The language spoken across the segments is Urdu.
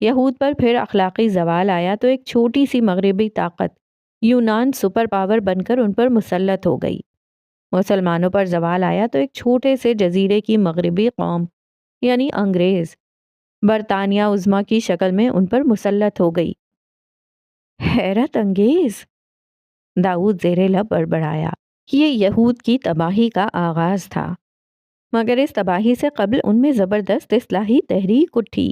یہود پر پھر اخلاقی زوال آیا تو ایک چھوٹی سی مغربی طاقت یونان سپر پاور بن کر ان پر مسلط ہو گئی۔ مسلمانوں پر زوال آیا تو ایک چھوٹے سے جزیرے کی مغربی قوم یعنی انگریز برطانیہ عظمیٰ کی شکل میں ان پر مسلط ہو گئی۔ حیرت انگیز! داؤد زیر لب بڑبڑایا۔ یہ یہود کی تباہی کا آغاز تھا، مگر اس تباہی سے قبل ان میں زبردست اصلاحی تحریک اٹھی۔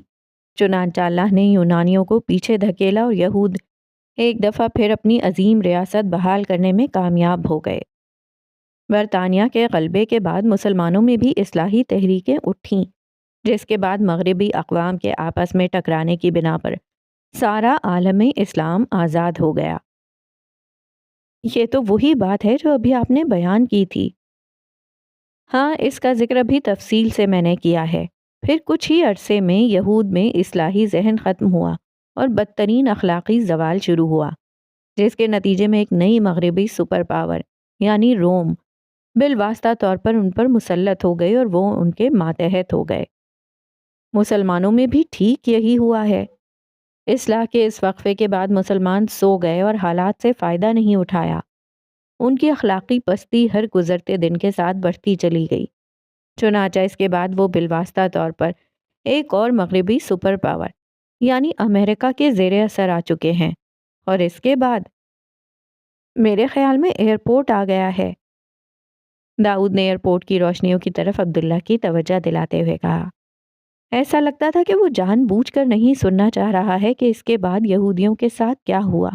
چنانچہ اللہ نے یونانیوں کو پیچھے دھکیلا اور یہود ایک دفعہ پھر اپنی عظیم ریاست بحال کرنے میں کامیاب ہو گئے۔ برطانیہ کے غلبے کے بعد مسلمانوں میں بھی اصلاحی تحریکیں اٹھیں، جس کے بعد مغربی اقوام کے آپس میں ٹکرانے کی بنا پر سارا عالم اسلام آزاد ہو گیا۔ یہ تو وہی بات ہے جو ابھی آپ نے بیان کی تھی۔ ہاں، اس کا ذکر بھی تفصیل سے میں نے کیا ہے۔ پھر کچھ ہی عرصے میں یہود میں اصلاحی ذہن ختم ہوا اور بدترین اخلاقی زوال شروع ہوا، جس کے نتیجے میں ایک نئی مغربی سپر پاور یعنی روم بالواسطہ طور پر ان پر مسلط ہو گئی اور وہ ان کے ماتحت ہو گئے۔ مسلمانوں میں بھی ٹھیک یہی ہوا ہے۔ اصلاح کے اس وقفے کے بعد مسلمان سو گئے اور حالات سے فائدہ نہیں اٹھایا۔ ان کی اخلاقی پستی ہر گزرتے دن کے ساتھ بڑھتی چلی گئی۔ چنانچہ اس کے بعد وہ بالواسطہ طور پر ایک اور مغربی سپر پاور یعنی امریکہ کے زیر اثر آ چکے ہیں، اور اس کے بعد میرے خیال میں ایئرپورٹ آ گیا ہے۔ داؤد نے ایئرپورٹ کی روشنیوں کی طرف عبداللہ کی توجہ دلاتے ہوئے کہا۔ ایسا لگتا تھا کہ وہ جان بوجھ کر نہیں سننا چاہ رہا ہے کہ اس کے بعد یہودیوں کے ساتھ کیا ہوا۔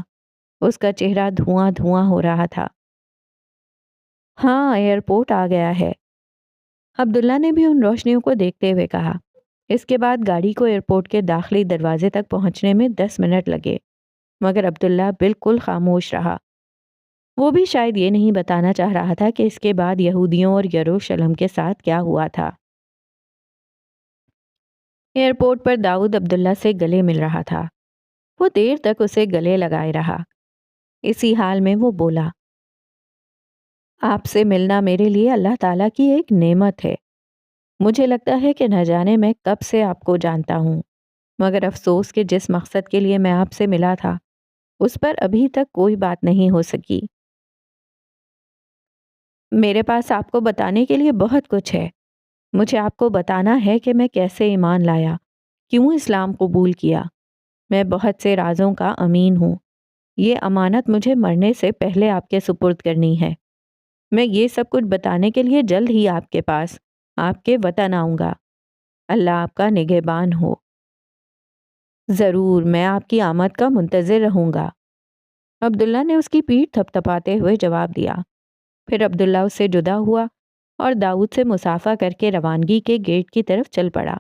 اس کا چہرہ دھواں دھواں ہو رہا تھا۔ ہاں، ایئرپورٹ آ گیا ہے، عبداللہ نے بھی ان روشنیوں کو دیکھتے ہوئے کہا۔ اس کے بعد گاڑی کو ایئرپورٹ کے داخلی دروازے تک پہنچنے میں 10 منٹ لگے، مگر عبداللہ بالکل خاموش رہا۔ وہ بھی شاید یہ نہیں بتانا چاہ رہا تھا کہ اس کے بعد یہودیوں اور یروشلم کے ساتھ کیا ہوا تھا۔ ایئرپورٹ پر داؤد عبداللہ سے گلے مل رہا تھا۔ وہ دیر تک اسے گلے لگائے رہا۔ اسی حال میں وہ بولا، آپ سے ملنا میرے لیے اللہ تعالیٰ کی ایک نعمت ہے۔ مجھے لگتا ہے کہ نہ جانے میں کب سے آپ کو جانتا ہوں، مگر افسوس کہ جس مقصد کے لیے میں آپ سے ملا تھا اس پر ابھی تک کوئی بات نہیں ہو سکی۔ میرے پاس آپ کو بتانے کے لیے بہت کچھ ہے۔ مجھے آپ کو بتانا ہے کہ میں کیسے ایمان لایا، کیوں اسلام قبول کیا۔ میں بہت سے رازوں کا امین ہوں۔ یہ امانت مجھے مرنے سے پہلے آپ کے سپرد کرنی ہے۔ میں یہ سب کچھ بتانے کے لیے جلد ہی آپ کے پاس، آپ کے وطن آؤں گا۔ اللہ آپ کا نگہبان ہو۔ ضرور، میں آپ کی آمد کا منتظر رہوں گا، عبداللہ نے اس کی پیٹھ تھپتھپاتے ہوئے جواب دیا۔ پھر عبداللہ اس سے جدا ہوا اور داؤد سے مصافحہ کر کے روانگی کے گیٹ کی طرف چل پڑا۔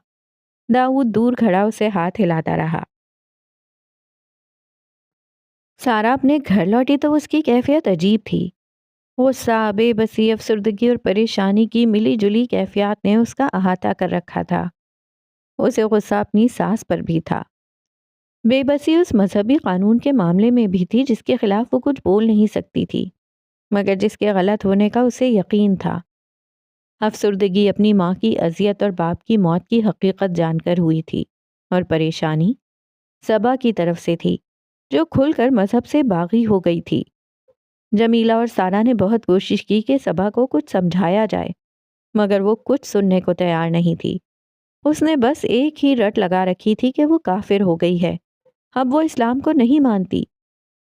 داؤد دور کھڑا اسے ہاتھ ہلاتا رہا۔ سارا اپنے گھر لوٹی تو اس کی کیفیت عجیب تھی۔ غصہ، بے بسی، افسردگی اور پریشانی کی ملی جلی کیفیات نے اس کا احاطہ کر رکھا تھا۔ اسے غصہ اپنی ساس پر بھی تھا۔ بے بسی اس مذہبی قانون کے معاملے میں بھی تھی جس کے خلاف وہ کچھ بول نہیں سکتی تھی، مگر جس کے غلط ہونے کا اسے یقین تھا۔ افسردگی اپنی ماں کی اذیت اور باپ کی موت کی حقیقت جان کر ہوئی تھی، اور پریشانی صبا کی طرف سے تھی، جو کھل کر مذہب سے باغی ہو گئی تھی۔ جمیلہ اور سارا نے بہت کوشش کی کہ صبا کو کچھ سمجھایا جائے، مگر وہ کچھ سننے کو تیار نہیں تھی۔ اس نے بس ایک ہی رٹ لگا رکھی تھی کہ وہ کافر ہو گئی ہے، اب وہ اسلام کو نہیں مانتی،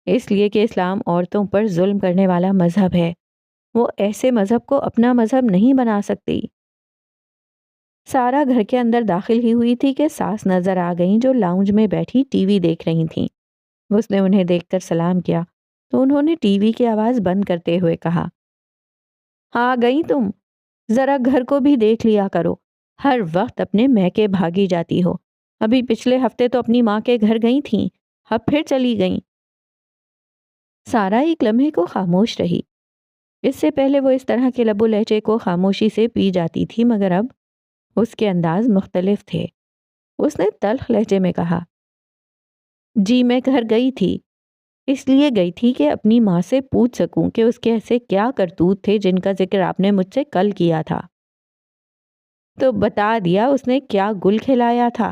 اس لیے کہ اسلام عورتوں پر ظلم کرنے والا مذہب ہے، وہ ایسے مذہب کو اپنا مذہب نہیں بنا سکتی۔ سارا گھر کے اندر داخل ہی ہوئی تھی کہ ساس نظر آ گئیں جو لاؤنج میں بیٹھی ٹی وی دیکھ رہی تھیں۔ اس نے انہیں دیکھ کر سلام کیا تو انہوں نے ٹی وی کی آواز بند کرتے ہوئے کہا، آ گئی تم؟ ذرا گھر کو بھی دیکھ لیا کرو، ہر وقت اپنے میکے بھاگی جاتی ہو۔ ابھی پچھلے ہفتے تو اپنی ماں کے گھر گئی تھیں، اب پھر چلی گئیں۔ سارا ایک لمحے کو خاموش رہی۔ اس سے پہلے وہ اس طرح کے لب و لہجے کو خاموشی سے پی جاتی تھی، مگر اب اس کے انداز مختلف تھے۔ اس نے تلخ لہجے میں کہا، جی میں گھر گئی تھی، اس لیے گئی تھی کہ اپنی ماں سے پوچھ سکوں کہ اس کے ایسے کیا کرتوت تھے جن کا ذکر آپ نے مجھ سے کل کیا تھا۔ تو بتا دیا اس نے کیا گل کھلایا تھا۔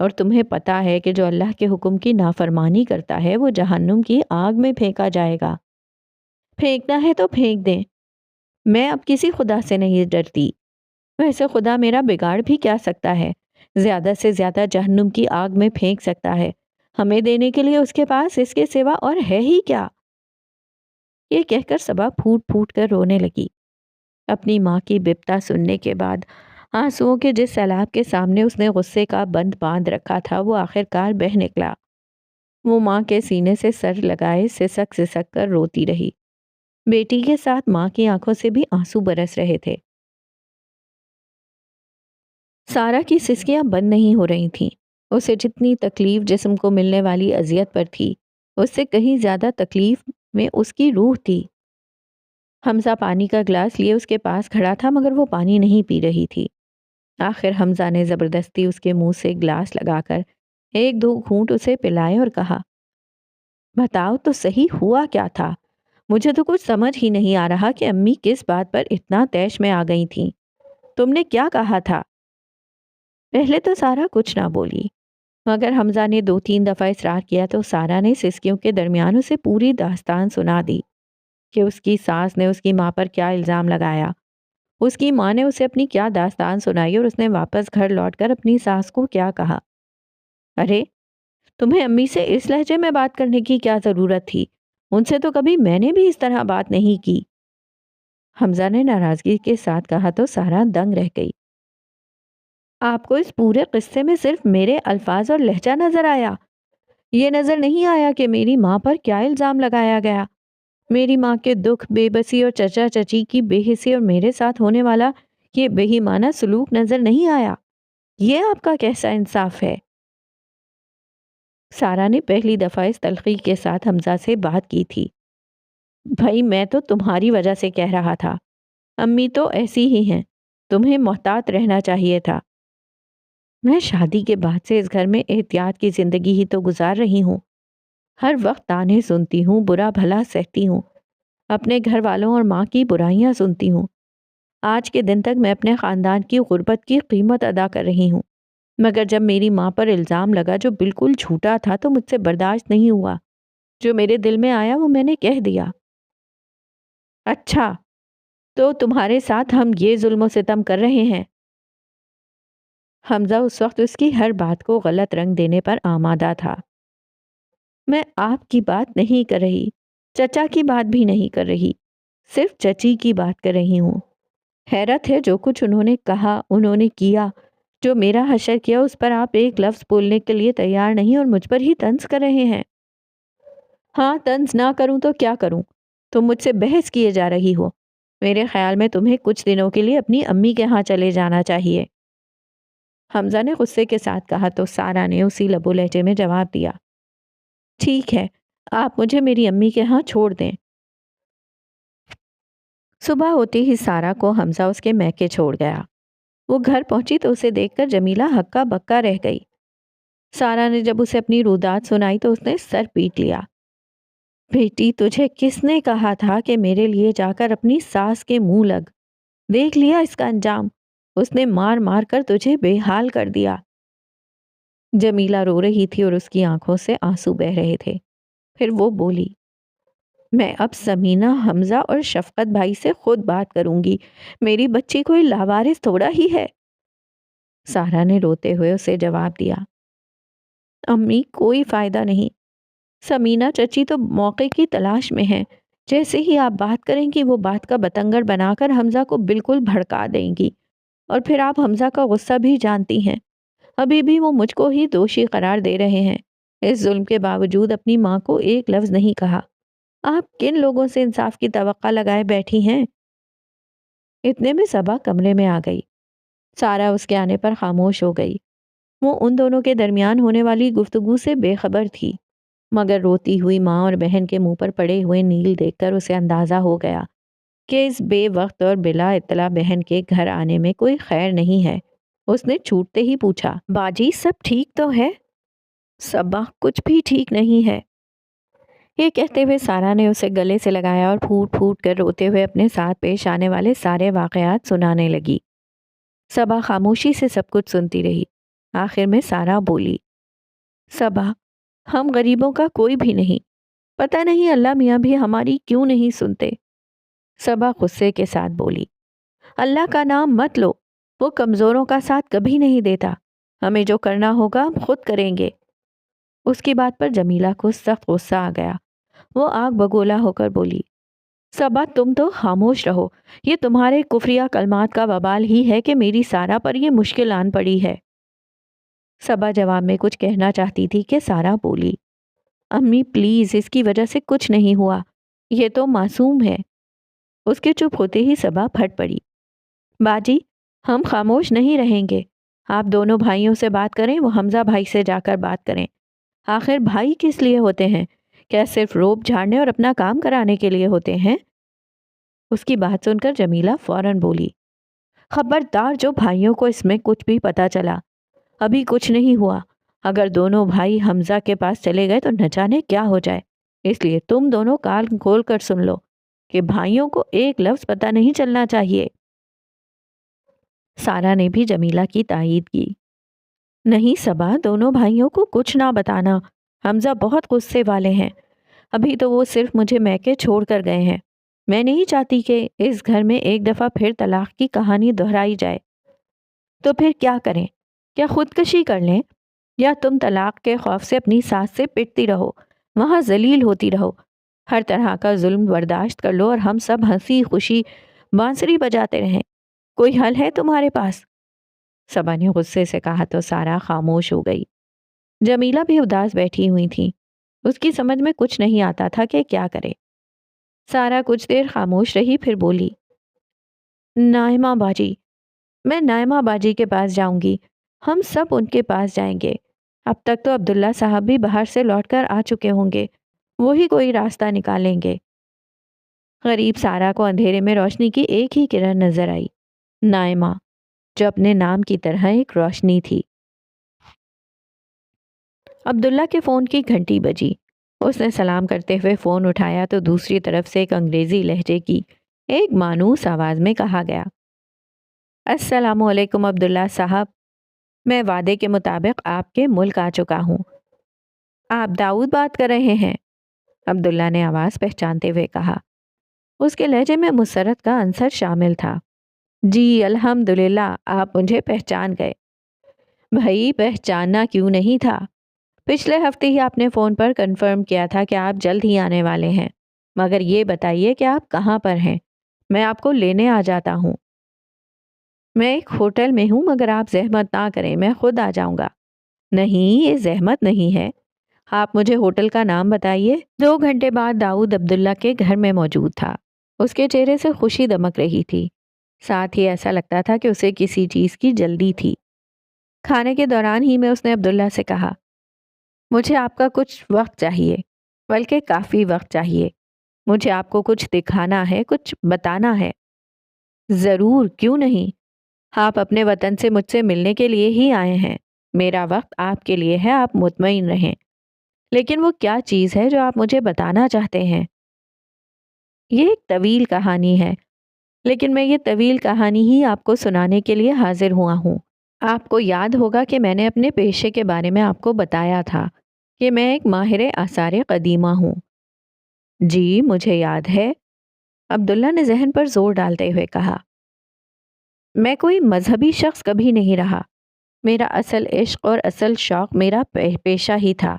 اور تمہیں پتا ہے کہ جو اللہ کے حکم کی نافرمانی کرتا ہے وہ جہنم کی آگ میں پھینکا جائے گا۔ پھینکنا ہے تو پھینک دیں، میں اب کسی خدا سے نہیں ڈرتی۔ ویسے خدا میرا بگاڑ بھی کیا سکتا ہے؟ زیادہ سے زیادہ جہنم کی آگ میں پھینک سکتا ہے، ہمیں دینے کے لیے اس کے پاس اس کے سوا اور ہے ہی کیا؟ یہ کہہ کر صبا پھوٹ پھوٹ کر رونے لگی۔ اپنی ماں کی بپتا سننے کے بعد آنسوؤں کے جس سیلاب کے سامنے اس نے غصے کا بند باندھ رکھا تھا وہ آخر کار بہہ نکلا۔ وہ ماں کے سینے سے سر لگائے سسک سسک کر روتی رہی۔ بیٹی کے ساتھ ماں کی آنکھوں سے بھی آنسو برس رہے تھے۔ سارا کی سسکیاں بند نہیں ہو رہی تھیں۔ اسے جتنی تکلیف جسم کو ملنے والی اذیت پر تھی، اس سے کہیں زیادہ تکلیف میں اس کی روح تھی۔ حمزہ پانی کا گلاس لیے اس کے پاس کھڑا تھا مگر وہ پانی نہیں پی رہی تھی۔ آخر حمزہ نے زبردستی اس کے منہ سے گلاس لگا کر ایک دو گھونٹ اسے پلائے اور کہا، بتاؤ تو صحیح ہوا کیا تھا؟ مجھے تو کچھ سمجھ ہی نہیں آ رہا کہ امی کس بات پر اتنا طیش میں آ گئی تھیں۔ تم نے کیا کہا تھا؟ پہلے تو سارا کچھ نہ بولی، مگر حمزہ نے 2-3 دفعہ اصرار کیا تو سارا نے سسکیوں کے درمیان اسے پوری داستان سنا دی کہ اس کی ساس نے اس کی ماں پر کیا الزام لگایا، اس کی ماں نے اسے اپنی کیا داستان سنائی اور اس نے واپس گھر لوٹ کر اپنی ساس کو کیا کہا۔ ارے تمہیں امی سے اس لہجے میں بات کرنے کی کیا ضرورت تھی؟ ان سے تو کبھی میں نے بھی اس طرح بات نہیں کی۔ حمزہ نے ناراضگی کے ساتھ کہا تو سارا دنگ رہ گئی۔ آپ کو اس پورے قصے میں صرف میرے الفاظ اور لہجہ نظر آیا؟ یہ نظر نہیں آیا کہ میری ماں پر کیا الزام لگایا گیا؟ میری ماں کے دکھ، بے بسی اور چچا چچی کی بے حسی اور میرے ساتھ ہونے والا یہ بے ایمانہ سلوک نظر نہیں آیا؟ یہ آپ کا کیسا انصاف ہے؟ سارا نے پہلی دفعہ اس تلخی کے ساتھ حمزہ سے بات کی تھی۔ بھائی میں تو تمہاری وجہ سے کہہ رہا تھا، امی تو ایسی ہی ہیں، تمہیں محتاط رہنا چاہیے تھا۔ میں شادی کے بعد سے اس گھر میں احتیاط کی زندگی ہی تو گزار رہی ہوں، ہر وقت تانے سنتی ہوں، برا بھلا سہتی ہوں، اپنے گھر والوں اور ماں کی برائیاں سنتی ہوں۔ آج کے دن تک میں اپنے خاندان کی غربت کی قیمت ادا کر رہی ہوں، مگر جب میری ماں پر الزام لگا جو بالکل جھوٹا تھا تو مجھ سے برداشت نہیں ہوا۔ جو میرے دل میں آیا وہ میں نے کہہ دیا۔ اچھا تو تمہارے ساتھ ہم یہ ظلم و ستم کر رہے ہیں؟ حمزہ اس وقت اس کی ہر بات کو غلط رنگ دینے پر آمادہ تھا۔ میں آپ کی بات نہیں کر رہی، چچا کی بات بھی نہیں کر رہی، صرف چچی کی بات کر رہی ہوں۔ حیرت ہے جو کچھ انہوں نے کہا، انہوں نے کیا، جو میرا حشر کیا اس پر آپ ایک لفظ بولنے کے لیے تیار نہیں اور مجھ پر ہی طنز کر رہے ہیں۔ ہاں طنز نہ کروں تو کیا کروں؟ تم مجھ سے بحث کیے جا رہی ہو۔ میرے خیال میں تمہیں کچھ دنوں کے لیے اپنی امی کے ہاں چلے جانا چاہیے۔ حمزہ نے غصے کے ساتھ کہا تو سارا نے اسی لب و لہجے میں جواب دیا، ٹھیک ہے، آپ مجھے میری امی کے ہاں چھوڑ دیں۔ صبح ہوتے ہی سارا کو حمزہ اس کے میکے چھوڑ گیا۔ وہ گھر پہنچی تو اسے دیکھ کر جمیلہ ہکا بکا رہ گئی۔ سارا نے جب اسے اپنی رودات سنائی تو اس نے سر پیٹ لیا۔ بیٹی تجھے کس نے کہا تھا کہ میرے لیے جا کر اپنی ساس کے منہ لگ؟ دیکھ لیا اس کا انجام، اس نے مار مار کر تجھے بے حال کر دیا۔ جمیلہ رو رہی تھی اور اس کی آنکھوں سے آنسو بہہ رہے تھے۔ پھر وہ بولی، میں اب سمینہ، حمزہ اور شفقت بھائی سے خود بات کروں گی، میری بچی کوئی لاوارث تھوڑا ہی ہے۔ سارا نے روتے ہوئے اسے جواب دیا، امی کوئی فائدہ نہیں، سمینہ چچی تو موقع کی تلاش میں ہیں، جیسے ہی آپ بات کریں گی وہ بات کا بتنگڑ بنا کر حمزہ کو بالکل بھڑکا دیں گی، اور پھر آپ حمزہ کا غصہ بھی جانتی ہیں، ابھی بھی وہ مجھ کو ہی دوشی قرار دے رہے ہیں۔ اس ظلم کے باوجود اپنی ماں کو ایک لفظ نہیں کہا۔ آپ کن لوگوں سے انصاف کی توقع لگائے بیٹھی ہیں؟ اتنے میں صبا کمرے میں آ گئی۔ سارا اس کے آنے پر خاموش ہو گئی۔ وہ ان دونوں کے درمیان ہونے والی گفتگو سے بے خبر تھی، مگر روتی ہوئی ماں اور بہن کے منہ پر پڑے ہوئے نیل دیکھ کر اسے اندازہ ہو گیا کہ اس بے وقت اور بلا اطلاع بہن کے گھر آنے میں کوئی خیر نہیں ہے۔ اس نے چھوٹتے ہی پوچھا، باجی سب ٹھیک تو ہے؟ صبا کچھ بھی ٹھیک نہیں ہے۔ یہ کہتے ہوئے سارا نے اسے گلے سے لگایا اور پھوٹ پھوٹ کر روتے ہوئے اپنے ساتھ پیش آنے والے سارے واقعات سنانے لگی۔ صبا خاموشی سے سب کچھ سنتی رہی۔ آخر میں سارا بولی، صبا، ہم غریبوں کا کوئی بھی نہیں، پتہ نہیں اللہ میاں بھی ہماری کیوں نہیں سنتے۔ صبا غصے کے ساتھ بولی، اللہ کا نام مت لو، وہ کمزوروں کا ساتھ کبھی نہیں دیتا، ہمیں جو کرنا ہوگا ہم خود کریں گے۔ اس کی بات پر جمیلہ کو سخت غصہ آ گیا۔ وہ آگ بگولا ہو کر بولی، صبا تم تو خاموش رہو، یہ تمہارے کفریہ کلمات کا وبال ہی ہے کہ میری سارا پر یہ مشکل آن پڑی ہے۔ صبا جواب میں کچھ کہنا چاہتی تھی کہ سارا بولی، امی پلیز، اس کی وجہ سے کچھ نہیں ہوا، یہ تو معصوم ہے۔ اس کے چپ ہوتے ہی صبا پھٹ پڑی، باجی ہم خاموش نہیں رہیں گے، آپ دونوں بھائیوں سے بات کریں، وہ حمزہ بھائی سے جا کر بات کریں، آخر بھائی کس لیے ہوتے ہیں؟ کیا صرف روب جھاڑنے اور اپنا کام کرانے کے لیے ہوتے ہیں؟ اس کی بات سن کر جمیلہ فوراً بولی، خبردار جو بھائیوں کو اس میں کچھ بھی پتا چلا، ابھی کچھ نہیں ہوا، اگر دونوں بھائی حمزہ کے پاس چلے گئے تو نہ جانے کیا ہو جائے، اس لیے تم دونوں کان کھول کر سن لو کہ بھائیوں کو ایک لفظ پتہ نہیں چلنا چاہیے۔ سارا نے بھی جمیلہ کی تائید کی، نہیں صبا، دونوں بھائیوں کو کچھ نہ بتانا، حمزہ بہت غصے والے ہیں، ابھی تو وہ صرف مجھے میکے چھوڑ کر گئے ہیں، میں نہیں چاہتی کہ اس گھر میں ایک دفعہ پھر طلاق کی کہانی دہرائی جائے۔ تو پھر کیا کریں؟ کیا خودکشی کر لیں؟ یا تم طلاق کے خوف سے اپنی ساس سے پٹتی رہو، وہاں ذلیل ہوتی رہو، ہر طرح کا ظلم برداشت کر لو اور ہم سب ہنسی خوشی بانسری بجاتے رہیں، کوئی حل ہے تمہارے پاس؟ صبا نے غصے سے کہا تو سارا خاموش ہو گئی۔ جمیلہ بھی اداس بیٹھی ہوئی تھی، اس کی سمجھ میں کچھ نہیں آتا تھا کہ کیا کرے۔ سارا کچھ دیر خاموش رہی، پھر بولی، نائمہ باجی، میں نائمہ باجی کے پاس جاؤں گی، ہم سب ان کے پاس جائیں گے، اب تک تو عبداللہ صاحب بھی باہر سے لوٹ کر آ چکے ہوں گے، وہی کوئی راستہ نکالیں گے۔ غریب سارا کو اندھیرے میں روشنی کی ایک ہی کرن نظر آئی، نائمہ، جو اپنے نام کی طرح ایک روشنی تھی۔ عبداللہ کے فون کی گھنٹی بجی، اس نے سلام کرتے ہوئے فون اٹھایا تو دوسری طرف سے ایک انگریزی لہجے کی ایک مانوس آواز میں کہا گیا، السلام علیکم عبداللہ صاحب، میں وعدے کے مطابق آپ کے ملک آ چکا ہوں۔ آپ داؤد بات کر رہے ہیں؟ عبداللہ نے آواز پہچانتے ہوئے کہا۔ اس کے لہجے میں مسرت کا عنصر شامل تھا۔ جی الحمدللہ، آپ مجھے پہچان گئے۔ بھائی پہچاننا کیوں نہیں تھا، پچھلے ہفتے ہی آپ نے فون پر کنفرم کیا تھا کہ آپ جلد ہی آنے والے ہیں، مگر یہ بتائیے کہ آپ کہاں پر ہیں، میں آپ کو لینے آ جاتا ہوں۔ میں ایک ہوٹل میں ہوں، مگر آپ زحمت نہ کریں، میں خود آ جاؤں گا۔ نہیں، یہ زحمت نہیں ہے، آپ مجھے ہوٹل کا نام بتائیے۔ 2 گھنٹے بعد داؤد عبداللہ کے گھر میں موجود تھا۔ اس کے چہرے سے خوشی دمک رہی تھی، ساتھ ہی ایسا لگتا تھا کہ اسے کسی چیز کی جلدی تھی۔ کھانے کے دوران ہی میں اس نے عبداللہ سے کہا، مجھے آپ کا کچھ وقت چاہیے، بلکہ کافی وقت چاہیے، مجھے آپ کو کچھ دکھانا ہے، کچھ بتانا ہے۔ ضرور، کیوں نہیں، آپ اپنے وطن سے مجھ سے ملنے کے لیے ہی آئے ہیں، میرا وقت آپ کے لیے ہے، آپ مطمئن رہیں۔ لیکن وہ کیا چیز ہے جو آپ مجھے بتانا چاہتے ہیں؟ یہ ایک طویل کہانی ہے، لیکن میں یہ طویل کہانی ہی آپ کو سنانے کے لیے حاضر ہوا ہوں۔ آپ کو یاد ہوگا کہ میں نے اپنے پیشے کے بارے میں آپ کو بتایا تھا کہ میں ایک ماہر آثار قدیمہ ہوں۔ جی مجھے یاد ہے، عبداللہ نے ذہن پر زور ڈالتے ہوئے کہا۔ میں کوئی مذہبی شخص کبھی نہیں رہا، میرا اصل عشق اور اصل شوق میرا پیشہ ہی تھا۔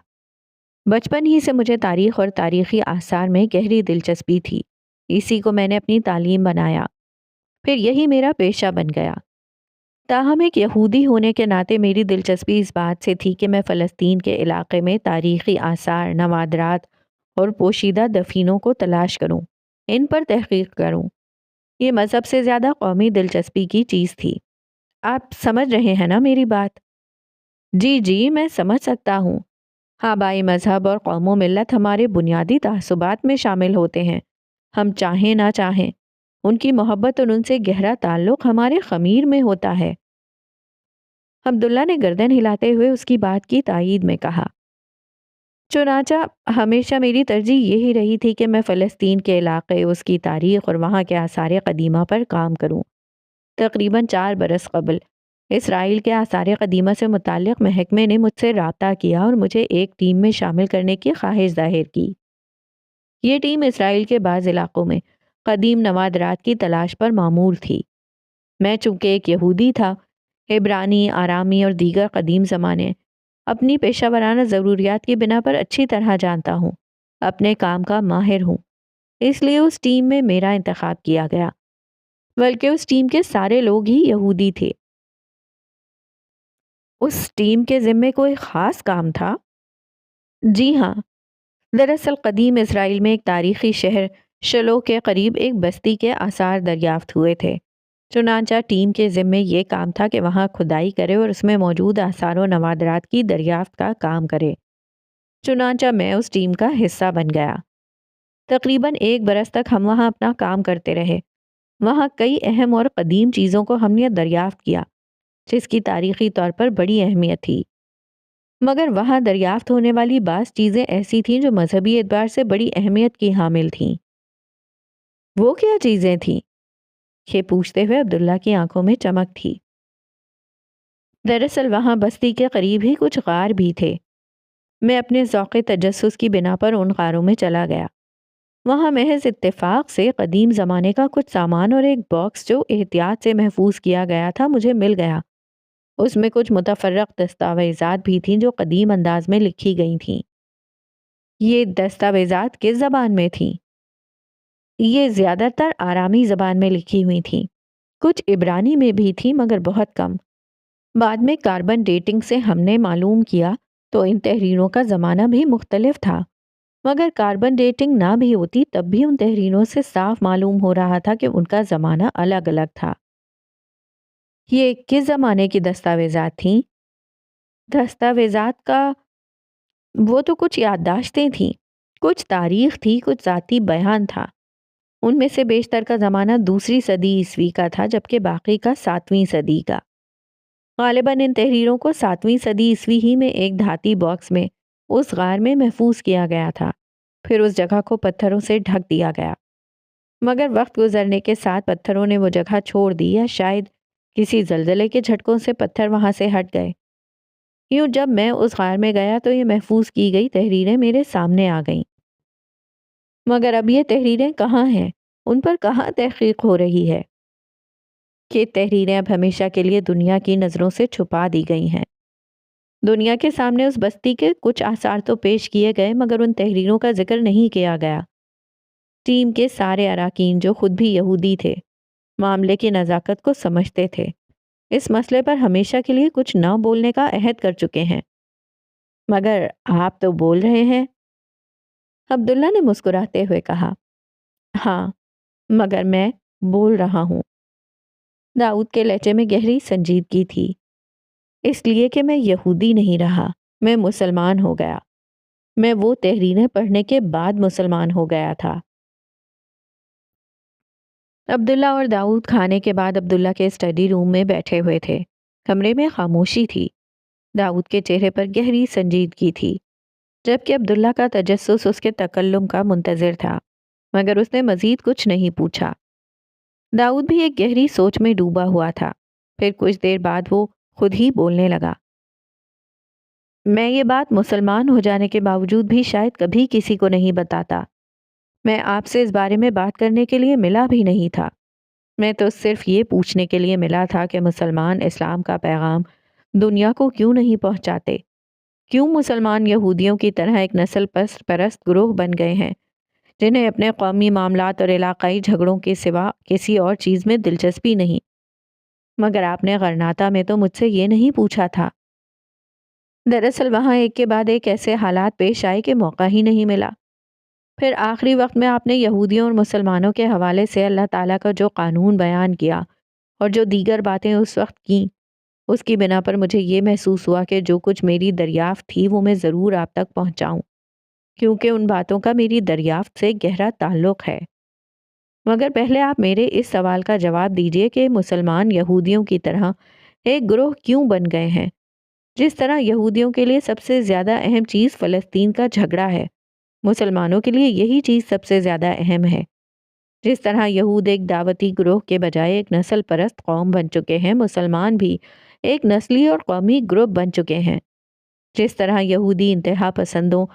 بچپن ہی سے مجھے تاریخ اور تاریخی آثار میں گہری دلچسپی تھی، اسی کو میں نے اپنی تعلیم بنایا، پھر یہی میرا پیشہ بن گیا۔ تاہم ایک یہودی ہونے کے ناطے میری دلچسپی اس بات سے تھی کہ میں فلسطین کے علاقے میں تاریخی آثار، نوادرات اور پوشیدہ دفینوں کو تلاش کروں، ان پر تحقیق کروں۔ یہ مذہب سے زیادہ قومی دلچسپی کی چیز تھی۔ آپ سمجھ رہے ہیں نا میری بات؟ جی جی، میں سمجھ سکتا ہوں۔ آبائی مذہب اور قوم و ملت ہمارے بنیادی تعصبات میں شامل ہوتے ہیں، ہم چاہیں نہ چاہیں، ان کی محبت اور ان سے گہرا تعلق ہمارے خمیر میں ہوتا ہے۔ عبداللہ نے گردن ہلاتے ہوئے اس کی بات کی تائید میں کہا، چنانچہ ہمیشہ میری ترجیح یہی رہی تھی کہ میں فلسطین کے علاقے، اس کی تاریخ اور وہاں کے آثار قدیمہ پر کام کروں۔ تقریباً 4 برس قبل اسرائیل کے آثار قدیمہ سے متعلق محکمے نے مجھ سے رابطہ کیا اور مجھے ایک ٹیم میں شامل کرنے کی خواہش ظاہر کی۔ یہ ٹیم اسرائیل کے بعض علاقوں میں قدیم نوادرات کی تلاش پر معمور تھی۔ میں چونکہ ایک یہودی تھا، عبرانی، آرامی اور دیگر قدیم زمانے اپنی پیشہ ورانہ ضروریات کی بنا پر اچھی طرح جانتا ہوں، اپنے کام کا ماہر ہوں، اس لیے اس ٹیم میں میرا انتخاب کیا گیا، بلکہ اس ٹیم کے سارے لوگ ہی یہودی تھے۔ اس ٹیم کے ذمے کوئی خاص کام تھا؟ جی ہاں، دراصل قدیم اسرائیل میں ایک تاریخی شہر شلو کے قریب ایک بستی کے آثار دریافت ہوئے تھے۔ چنانچہ ٹیم کے ذمے یہ کام تھا کہ وہاں کھدائی کرے اور اس میں موجود آثار و نوادرات کی دریافت کا کام کرے۔ چنانچہ میں اس ٹیم کا حصہ بن گیا۔ تقریباً 1 برس تک ہم وہاں اپنا کام کرتے رہے۔ وہاں کئی اہم اور قدیم چیزوں کو ہم نے دریافت کیا، جس کی تاریخی طور پر بڑی اہمیت تھی۔ مگر وہاں دریافت ہونے والی بعض چیزیں ایسی تھیں جو مذہبی اعتبار سے بڑی اہمیت کی حامل تھیں۔ وہ کیا چیزیں تھیں؟ یہ پوچھتے ہوئے عبداللہ کی آنکھوں میں چمک تھی۔ دراصل وہاں بستی کے قریب ہی کچھ غار بھی تھے۔ میں اپنے ذوق تجسس کی بنا پر ان غاروں میں چلا گیا۔ وہاں محض اتفاق سے قدیم زمانے کا کچھ سامان اور ایک باکس جو احتیاط سے محفوظ کیا گیا تھا مجھے مل گیا۔ اس میں کچھ متفرق دستاویزات بھی تھیں جو قدیم انداز میں لکھی گئی تھیں۔ یہ دستاویزات کس زبان میں تھیں؟ یہ زیادہ تر آرامی زبان میں لکھی ہوئی تھیں، کچھ عبرانی میں بھی تھیں مگر بہت کم۔ بعد میں کاربن ڈیٹنگ سے ہم نے معلوم کیا تو ان تحریروں کا زمانہ بھی مختلف تھا، مگر کاربن ڈیٹنگ نہ بھی ہوتی تب بھی ان تحریروں سے صاف معلوم ہو رہا تھا کہ ان کا زمانہ الگ الگ تھا۔ یہ کس زمانے کی دستاویزات تھیں؟ دستاویزات کا وہ تو کچھ یادداشتیں تھیں، کچھ تاریخ تھی، کچھ ذاتی بیان تھا۔ ان میں سے بیشتر کا زمانہ 2 صدی عیسوی کا تھا، جبکہ باقی کا 7ویں صدی کا۔ غالباً ان تحریروں کو 7ویں صدی ہی میں ایک دھاتی باکس میں اس غار میں محفوظ کیا گیا تھا، پھر اس جگہ کو پتھروں سے ڈھک دیا گیا۔ مگر وقت گزرنے کے ساتھ پتھروں نے وہ جگہ چھوڑ دی، یا شاید کسی زلزلے کے جھٹکوں سے پتھر وہاں سے ہٹ گئے۔ یوں جب میں اس غار میں گیا تو یہ محفوظ کی گئی تحریریں میرے سامنے آ گئیں۔ مگر اب یہ تحریریں کہاں ہیں؟ ان پر کہاں تحقیق ہو رہی ہے؟ کہ تحریریں اب ہمیشہ کے لیے دنیا کی نظروں سے چھپا دی گئی ہیں۔ دنیا کے سامنے اس بستی کے کچھ آثار تو پیش کیے گئے مگر ان تحریروں کا ذکر نہیں کیا گیا۔ ٹیم کے سارے اراکین جو خود بھی یہودی تھے، معاملے کی نزاکت کو سمجھتے تھے، اس مسئلے پر ہمیشہ کے لیے کچھ نہ بولنے کا عہد کر چکے ہیں۔ مگر آپ تو بول رہے ہیں؟ عبداللہ نے مسکراتے ہوئے کہا، ہاں، مگر میں بول رہا ہوں۔ داؤد کے لہجے میں گہری سنجیدگی تھی۔ اس لیے کہ میں یہودی نہیں رہا، میں مسلمان ہو گیا۔ میں وہ تحریریں پڑھنے کے بعد مسلمان ہو گیا تھا۔ عبداللہ اور داؤد کھانے کے بعد عبداللہ کے اسٹڈی روم میں بیٹھے ہوئے تھے۔ کمرے میں خاموشی تھی۔ داؤد کے چہرے پر گہری سنجیدگی تھی، جبکہ عبداللہ کا تجسس اس کے تکلم کا منتظر تھا، مگر اس نے مزید کچھ نہیں پوچھا۔ داؤد بھی ایک گہری سوچ میں ڈوبا ہوا تھا۔ پھر کچھ دیر بعد وہ خود ہی بولنے لگا۔ میں یہ بات مسلمان ہو جانے کے باوجود بھی شاید کبھی کسی کو نہیں بتاتا۔ میں آپ سے اس بارے میں بات کرنے کے لیے ملا بھی نہیں تھا۔ میں تو صرف یہ پوچھنے کے لیے ملا تھا کہ مسلمان اسلام کا پیغام دنیا کو کیوں نہیں پہنچاتے؟ کیوں مسلمان یہودیوں کی طرح ایک نسل پرست گروہ بن گئے ہیں، جنہیں اپنے قومی معاملات اور علاقائی جھگڑوں کے سوا کسی اور چیز میں دلچسپی نہیں؟ مگر آپ نے غرناطہ میں تو مجھ سے یہ نہیں پوچھا تھا۔ دراصل وہاں ایک کے بعد ایک ایسے حالات پیش آئے کہ موقع ہی نہیں ملا۔ پھر آخری وقت میں آپ نے یہودیوں اور مسلمانوں کے حوالے سے اللہ تعالیٰ کا جو قانون بیان کیا اور جو دیگر باتیں اس وقت کیں، اس کی بنا پر مجھے یہ محسوس ہوا کہ جو کچھ میری دریافت تھی وہ میں ضرور آپ تک پہنچاؤں، کیونکہ ان باتوں کا میری دریافت سے گہرا تعلق ہے۔ مگر پہلے آپ میرے اس سوال کا جواب دیجئے کہ مسلمان یہودیوں کی طرح ایک گروہ کیوں بن گئے ہیں؟ جس طرح یہودیوں کے لیے سب سے زیادہ اہم چیز فلسطین کا جھگڑا ہے، مسلمانوں کے لیے یہی چیز سب سے زیادہ اہم ہے۔ جس طرح یہود ایک دعوتی گروہ کے بجائے ایک نسل پرست قوم بن چکے ہیں، مسلمان بھی ایک نسلی اور قومی گروپ بن چکے ہیں۔ جس طرح یہودی انتہا پسندوں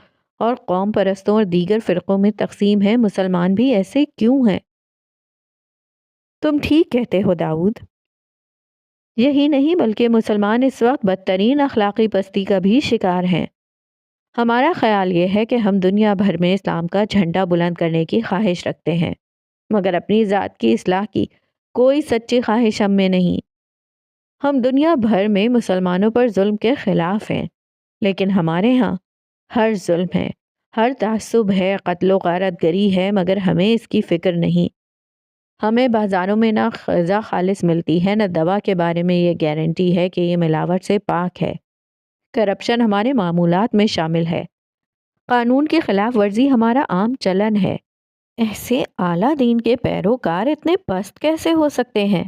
اور قوم پرستوں اور دیگر فرقوں میں تقسیم ہے، مسلمان بھی ایسے کیوں ہیں؟ تم ٹھیک کہتے ہو داؤد۔ یہی نہیں بلکہ مسلمان اس وقت بدترین اخلاقی پستی کا بھی شکار ہیں۔ ہمارا خیال یہ ہے کہ ہم دنیا بھر میں اسلام کا جھنڈا بلند کرنے کی خواہش رکھتے ہیں، مگر اپنی ذات کی اصلاح کی کوئی سچی خواہش ہم میں نہیں۔ ہم دنیا بھر میں مسلمانوں پر ظلم کے خلاف ہیں، لیکن ہمارے ہاں ہر ظلم ہے، ہر تعصب ہے، قتل و غارت گری ہے، مگر ہمیں اس کی فکر نہیں۔ ہمیں بازاروں میں نہ غذا خالص ملتی ہے، نہ دوا کے بارے میں یہ گارنٹی ہے کہ یہ ملاوٹ سے پاک ہے۔ کرپشن ہمارے معمولات میں شامل ہے، قانون کی خلاف ورزی ہمارا عام چلن ہے۔ ایسے اعلیٰ دین کے پیروکار اتنے پست کیسے ہو سکتے ہیں؟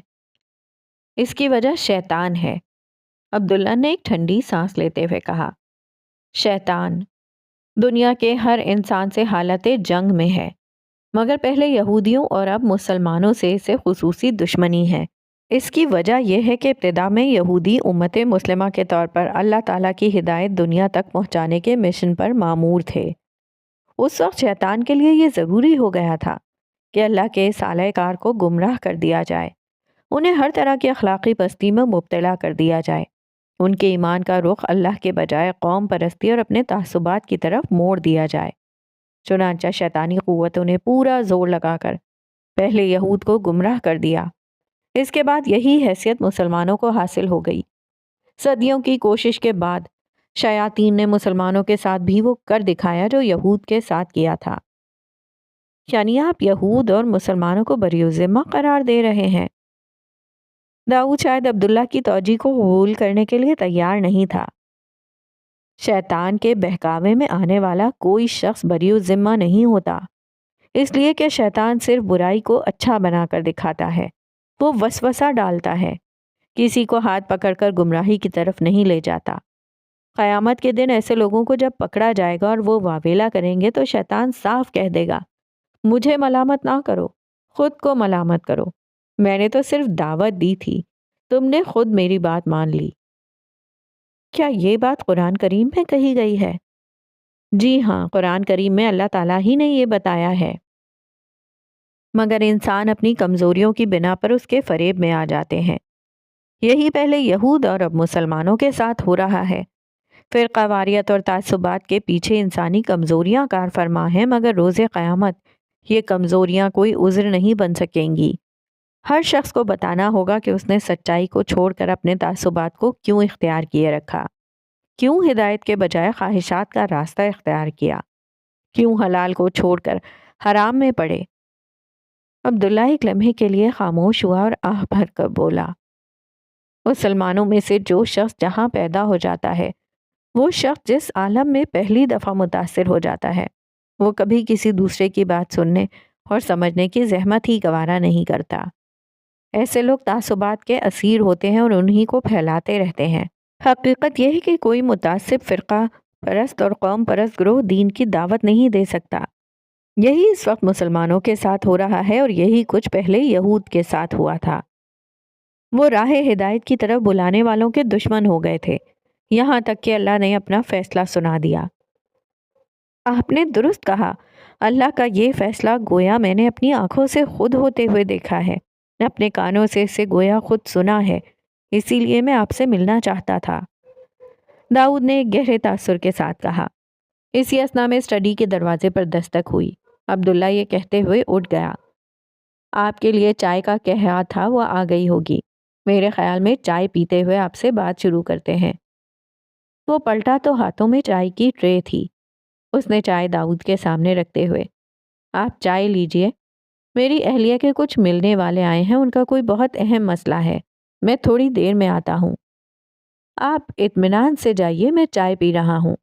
اس کی وجہ شیطان ہے۔ عبداللہ نے ایک ٹھنڈی سانس لیتے ہوئے کہا، شیطان دنیا کے ہر انسان سے حالت جنگ میں ہے، مگر پہلے یہودیوں اور اب مسلمانوں سے اسے خصوصی دشمنی ہے۔ اس کی وجہ یہ ہے کہ ابتدا میں یہودی امت مسلمہ کے طور پر اللہ تعالیٰ کی ہدایت دنیا تک پہنچانے کے مشن پر مامور تھے۔ اس وقت شیطان کے لیے یہ ضروری ہو گیا تھا کہ اللہ کے صالح کار کو گمراہ کر دیا جائے، انہیں ہر طرح کی اخلاقی پستی میں مبتلا کر دیا جائے، ان کے ایمان کا رخ اللہ کے بجائے قوم پرستی اور اپنے تعصبات کی طرف موڑ دیا جائے۔ چنانچہ شیطانی قوتوں نے پورا زور لگا کر پہلے یہود کو گمراہ کر دیا۔ اس کے بعد یہی حیثیت مسلمانوں کو حاصل ہو گئی۔ صدیوں کی کوشش کے بعد شیاطین نے مسلمانوں کے ساتھ بھی وہ کر دکھایا جو یہود کے ساتھ کیا تھا۔ یعنی آپ یہود اور مسلمانوں کو بری ذمہ قرار دے رہے ہیں؟ داؤد شاید عبداللہ کی توجیہ کو قبول کرنے کے لیے تیار نہیں تھا۔ شیطان کے بہکاوے میں آنے والا کوئی شخص بری ذمہ نہیں ہوتا، اس لیے کہ شیطان صرف برائی کو اچھا بنا کر دکھاتا ہے، وہ وسوسہ ڈالتا ہے، کسی کو ہاتھ پکڑ کر گمراہی کی طرف نہیں لے جاتا۔ قیامت کے دن ایسے لوگوں کو جب پکڑا جائے گا اور وہ واویلا کریں گے تو شیطان صاف کہہ دے گا، مجھے ملامت نہ کرو، خود کو ملامت کرو، میں نے تو صرف دعوت دی تھی، تم نے خود میری بات مان لی۔ کیا یہ بات قرآن کریم میں کہی گئی ہے؟ جی ہاں، قرآن کریم میں اللہ تعالیٰ ہی نے یہ بتایا ہے، مگر انسان اپنی کمزوریوں کی بنا پر اس کے فریب میں آ جاتے ہیں۔ یہی پہلے یہود اور اب مسلمانوں کے ساتھ ہو رہا ہے۔ فرقہ واریت اور تعصبات کے پیچھے انسانی کمزوریاں کار فرما ہیں، مگر روز قیامت یہ کمزوریاں کوئی عذر نہیں بن سکیں گی۔ ہر شخص کو بتانا ہوگا کہ اس نے سچائی کو چھوڑ کر اپنے تعصبات کو کیوں اختیار کیے رکھا، کیوں ہدایت کے بجائے خواہشات کا راستہ اختیار کیا، کیوں حلال کو چھوڑ کر حرام میں پڑے۔ عبداللہ ایک لمحے کے لیے خاموش ہوا اور آہ بھر کر بولا، مسلمانوں میں سے جو شخص جہاں پیدا ہو جاتا ہے، وہ شخص جس عالم میں پہلی دفعہ متاثر ہو جاتا ہے، وہ کبھی کسی دوسرے کی بات سننے اور سمجھنے کی زحمت ہی گوارا نہیں کرتا۔ ایسے لوگ تعصبات کے اسیر ہوتے ہیں اور انہی کو پھیلاتے رہتے ہیں۔ حقیقت یہ ہے کہ کوئی متعصب فرقہ پرست اور قوم پرست گروہ دین کی دعوت نہیں دے سکتا۔ یہی اس وقت مسلمانوں کے ساتھ ہو رہا ہے اور یہی کچھ پہلے یہود کے ساتھ ہوا تھا۔ وہ راہ ہدایت کی طرف بلانے والوں کے دشمن ہو گئے تھے، یہاں تک کہ اللہ نے اپنا فیصلہ سنا دیا۔ آپ نے درست کہا، اللہ کا یہ فیصلہ گویا میں نے اپنی آنکھوں سے خود ہوتے ہوئے دیکھا ہے، اپنے کانوں سے اسے گویا خود سنا ہے، اسی لیے میں آپ سے ملنا چاہتا تھا۔ داؤد نے ایک گہرے تاثر کے ساتھ کہا۔ اسی اثنا میں اسٹڈی کے دروازے پر دستک ہوئی۔ عبداللہ یہ کہتے ہوئے اٹھ گیا، آپ کے لیے چائے کا کہا تھا، وہ آ گئی ہوگی، میرے خیال میں چائے پیتے ہوئے آپ سے بات شروع کرتے ہیں۔ وہ پلٹا تو ہاتھوں میں چائے کی ٹرے تھی۔ اس نے چائے داؤد کے سامنے رکھتے ہوئے، آپ چائے لیجئے، میری اہلیہ کے کچھ ملنے والے آئے ہیں، ان کا کوئی بہت اہم مسئلہ ہے، میں تھوڑی دیر میں آتا ہوں، آپ اطمینان سے جائیے، میں چائے پی رہا ہوں۔